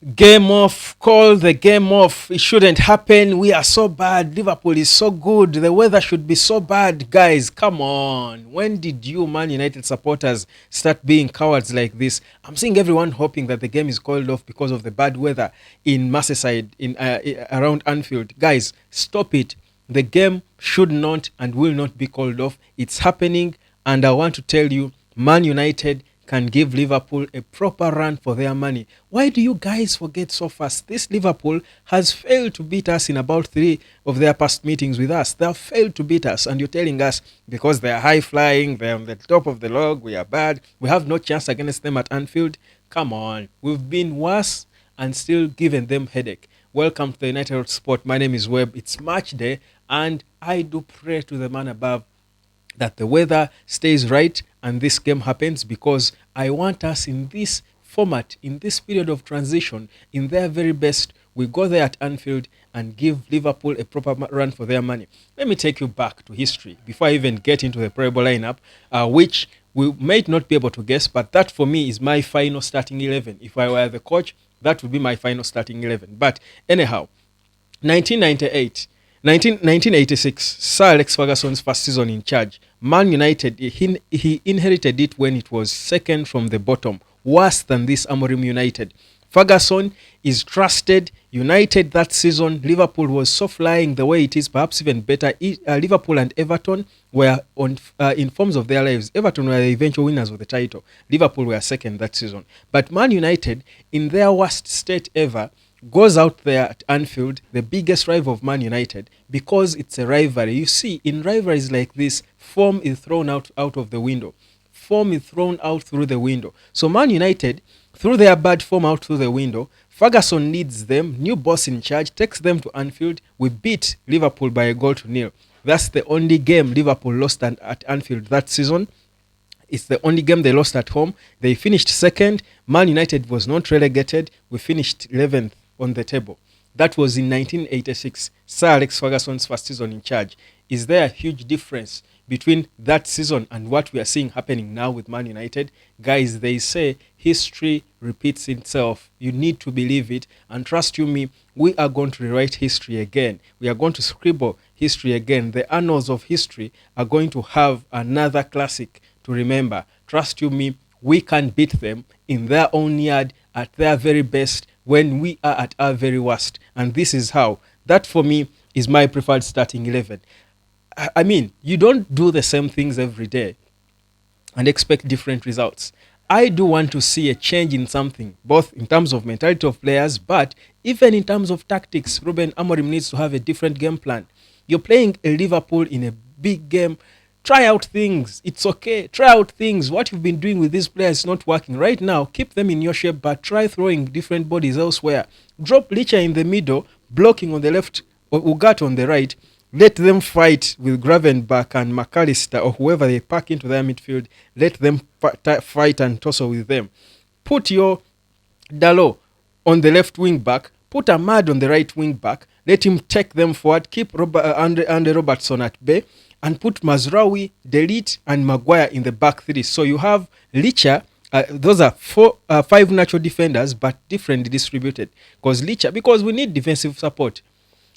Game off, call the game off. It shouldn't happen. We are so bad. Liverpool is so good. The weather should be so bad. Guys, come on. When did you, Man United supporters, start being cowards like this? I'm seeing everyone hoping that the game is called off because of the bad weather in Merseyside, around Anfield. Guys, stop it. The game should not and will not be called off. It's happening, and I want to tell you, Man United can give Liverpool a proper run for their money. Why do you guys forget so fast? This Liverpool has failed to beat us in about 3 of their past meetings with us. They have failed to beat us, and you're telling us because they are high flying, they're on the top of the log, we are bad, we have no chance against them at Anfield. Come on, we've been worse and still giving them headache. Welcome to the United Sport. My name is Webb. It's match day, and I do pray to the man above that the weather stays right and this game happens, because I want us in this format, in this period of transition, in their very best. We go there at Anfield and give Liverpool a proper run for their money. Let me take you back to history before I even get into the probable lineup, which we might not be able to guess, but that for me is my final starting 11. If I were the coach, that would be my final starting 11. But anyhow, 1998, 1986, Sir Alex Ferguson's first season in charge. Man United, he inherited it when it was second from the bottom, worse than this Amorim United. Ferguson is trusted. United that season, Liverpool was so flying the way it is, perhaps even better. Liverpool and Everton were in forms of their lives. Everton were the eventual winners of the title. Liverpool were second that season. But Man United, in their worst state ever, goes out there at Anfield, the biggest rival of Man United, because it's a rivalry. You see, in rivalries like this, form is thrown out of the window. Form is thrown out through the window. So Man United, through their bad form out through the window, Ferguson needs them, new boss in charge, takes them to Anfield. We beat Liverpool by 1-0. That's the only game Liverpool lost at Anfield that season. It's the only game they lost at home. They finished second. Man United was not relegated. We finished 11th on the table. That was in 1986, Sir Alex Ferguson's first season in charge. Is there a huge difference between that season and what we are seeing happening now with Man United? Guys, they say history repeats itself. You need to believe it, and trust you me, we are going to rewrite history again. We are going to scribble history again. The annals of history are going to have another classic to remember. Trust you me, we can beat them in their own yard at their very best when we are at our very worst. And this is how. That for me is my preferred starting 11. I mean, you don't do the same things every day and expect different results. I do want to see a change in something, both in terms of mentality of players, but even in terms of tactics. Ruben Amorim needs to have a different game plan. You're playing a Liverpool in a big game. Try out things. It's okay. Try out things. What you've been doing with these players is not working. Right now, keep them in your shape, but try throwing different bodies elsewhere. Drop Licha in the middle, blocking on the left, or Ugarte on the right. Let them fight with Gravenberch and McAllister or whoever they pack into their midfield. Let them fight and tussle with them. Put your Dalot on the left wing back. Put Ahmad on the right wing back. Let him take them forward. Keep Andre Robertson at bay. And put Mazraoui, Delete, and Maguire in the back three. So you have Licha. Those are 5 natural defenders, but differently distributed. Because we need defensive support.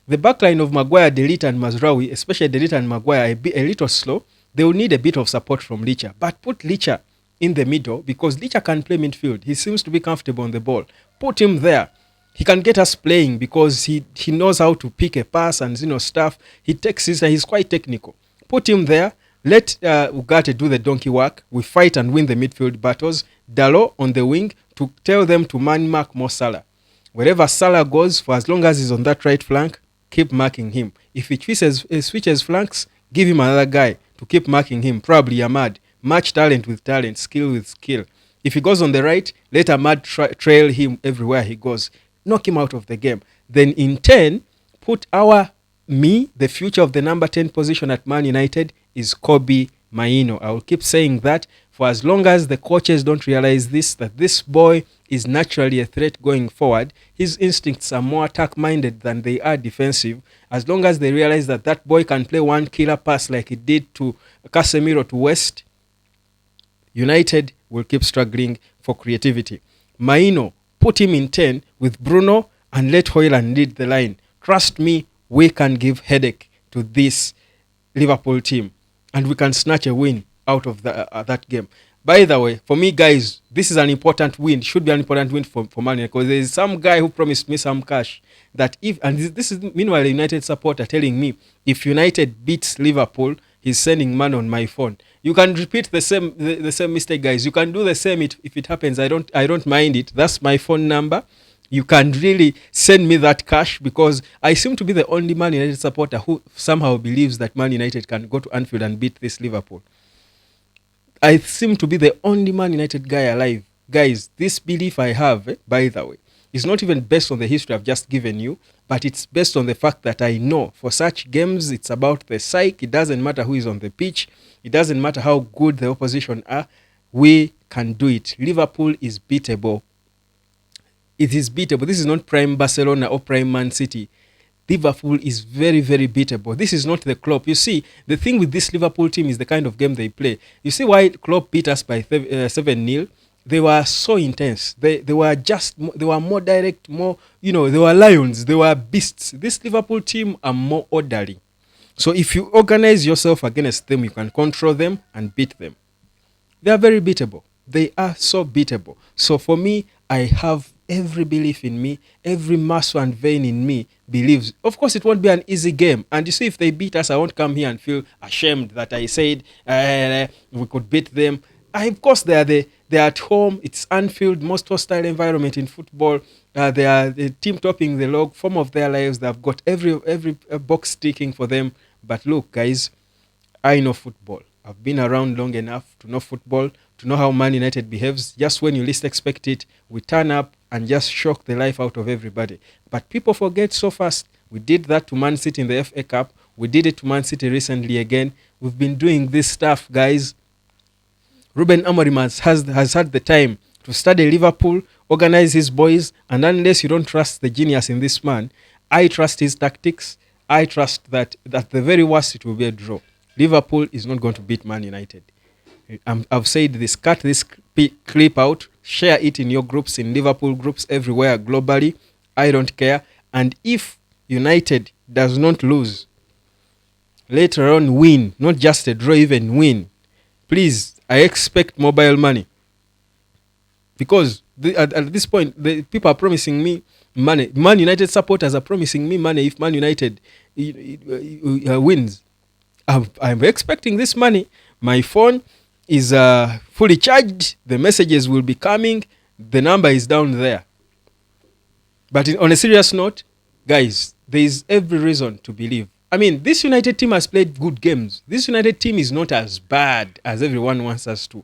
The backline of Maguire, Delete, and Mazraoui, especially Delete and Maguire, a little slow. They will need a bit of support from Licha. But put Licha in the middle, because Licha can play midfield. He seems to be comfortable on the ball. Put him there. He can get us playing because he knows how to pick a pass and stuff. He takes his, he's quite technical. Put him there. Let Ugarte do the donkey work. We fight and win the midfield battles. Dalot on the wing to tell them to man mark more Salah. Wherever Salah goes, for as long as he's on that right flank, keep marking him. If he switches flanks, give him another guy to keep marking him. Probably Ahmad. Match talent with talent, skill with skill. If he goes on the right, let Ahmad trail him everywhere he goes. Knock him out of the game. Then in 10, put the future of the number 10 position at Man United is Kobbie Mainoo. I will keep saying that for as long as the coaches don't realize that this boy is naturally a threat going forward. His instincts are more attack-minded than they are defensive. As long as they realize that boy can play one killer pass like he did to Casemiro to West, United will keep struggling for creativity. Mainoo, put him in 10 with Bruno and let Højlund lead the line. Trust me, we can give headache to this Liverpool team, and we can snatch a win out of that game. By the way, for me, guys, this is an important win. Should be an important win for Man United, because there is some guy who promised me some cash that if, and this is meanwhile a United supporter telling me, if United beats Liverpool, he's sending money on my phone. You can repeat the same mistake, guys. You can do the same if it happens. I don't mind it. That's my phone number. You can really send me that cash, because I seem to be the only Man United supporter who somehow believes that Man United can go to Anfield and beat this Liverpool. I seem to be the only Man United guy alive. Guys, this belief I have, by the way, is not even based on the history I've just given you, but it's based on the fact that I know for such games, it's about the psyche. It doesn't matter who is on the pitch. It doesn't matter how good the opposition are. We can do it. Liverpool is beatable. It is beatable. This is not prime Barcelona or prime Man City. Liverpool is very, very beatable. This is not the Klopp. You see, the thing with this Liverpool team is the kind of game they play. You see why Klopp beat us by 7-0? They were so intense. They were more direct, more, they were lions, they were beasts. This Liverpool team are more orderly. So if you organize yourself against them, you can control them and beat them. They are very beatable. They are so beatable. So for me, I have every belief in me, every muscle and vein in me believes. Of course, it won't be an easy game. And you see, if they beat us, I won't come here and feel ashamed that I said we could beat them. Of course, they're at home. It's Anfield, most hostile environment in football. They are the team topping the log form of their lives. They've got every box ticking for them. But look, guys, I know football. I've been around long enough to know football, to know how Man United behaves. Just when you least expect it, we turn up and just shock the life out of everybody. But people forget so fast. We did that to Man City in the FA Cup. We did it to Man City recently again. We've been doing this stuff, guys. Ruben Amorim has had the time to study Liverpool, organize his boys, and unless you don't trust the genius in this man, I trust his tactics. I trust that at the very worst it will be a draw. Liverpool is not going to beat Man United. I've said this. Cut this clip out. Share it in your groups, in Liverpool groups, everywhere, globally. I don't care. And if United does not lose, later on win, not just a draw, even win, please, I expect mobile money. Because at this point, the people are promising me money. Man United supporters are promising me money if Man United wins. I'm expecting this money. My phone is fully charged. The messages will be coming. The number is down there. But on a serious note, guys, there is every reason to believe. I mean, this United team has played good games. This United team is not as bad as everyone wants us to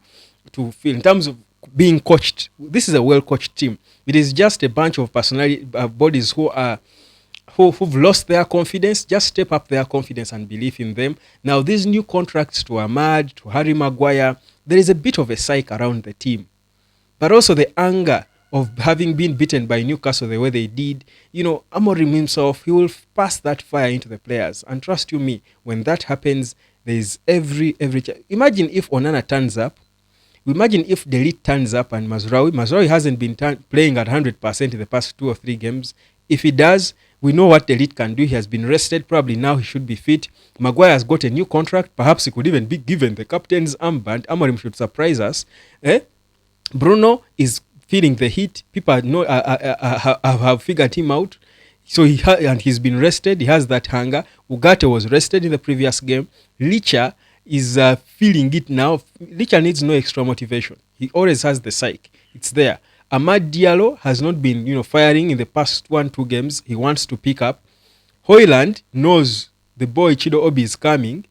feel. In terms of being coached, this is a well-coached team. It is just a bunch of personality bodies who've lost their confidence. Just step up their confidence and believe in them. Now, these new contracts to Ahmad, to Harry Maguire, there is a bit of a psyche around the team. But also the anger of having been beaten by Newcastle the way they did. Amorim himself, he will pass that fire into the players. And trust you me, when that happens, there is every imagine if Onana turns up. Imagine if Delete turns up and Mazraoui hasn't been playing at 100% in the past 2 or 3 games. If he does, we know what Delete can do. He has been rested. Probably now he should be fit. Maguire has got a new contract. Perhaps he could even be given the captain's armband. Amorim should surprise us. Bruno is feeling the heat. People have figured him out. So and he's been rested. He has that hunger. Ugarte was rested in the previous game. Licha is feeling it now. Licha needs no extra motivation. He always has the psyche. It's there. Amad Diallo has not been, firing in the past 1-2 games. He wants to pick up. Højlund knows the boy Chido Obi is coming.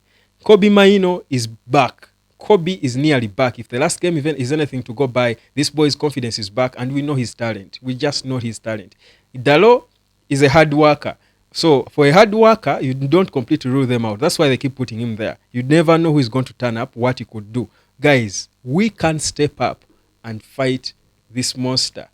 Kobbie Mainoo is back. Kobbie is nearly back. If the last game event is anything to go by, this boy's confidence is back, and we know his talent. We just know his talent. Dalot is a hard worker. So for a hard worker, you don't completely rule them out. That's why they keep putting him there. You never know who is going to turn up, what he could do. Guys, we can step up and fight this monster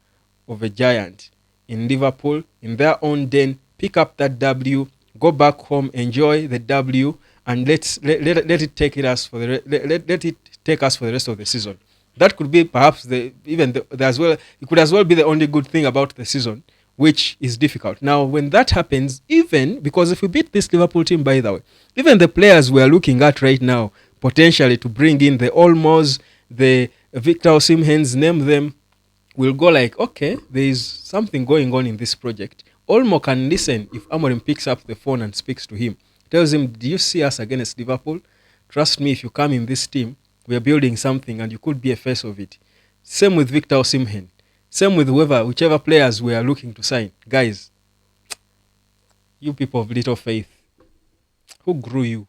of a giant in Liverpool, in their own den. Pick up that W, go back home, enjoy the W, and let it take us for the rest of the season. That could be perhaps the as well. It could as well be the only good thing about the season, which is difficult. Now, when that happens, even because if we beat this Liverpool team, by the way, even the players we are looking at right now, potentially to bring in the Olmos, the Victor Osimhen's, name them, will go like, okay, there is something going on in this project. Olmo can listen if Amorim picks up the phone and speaks to him. Tells him, do you see us against Liverpool? Trust me, if you come in this team, we are building something and you could be a face of it. Same with Victor Osimhen. Same with whichever players we are looking to sign. Guys, you people of little faith, who grew you?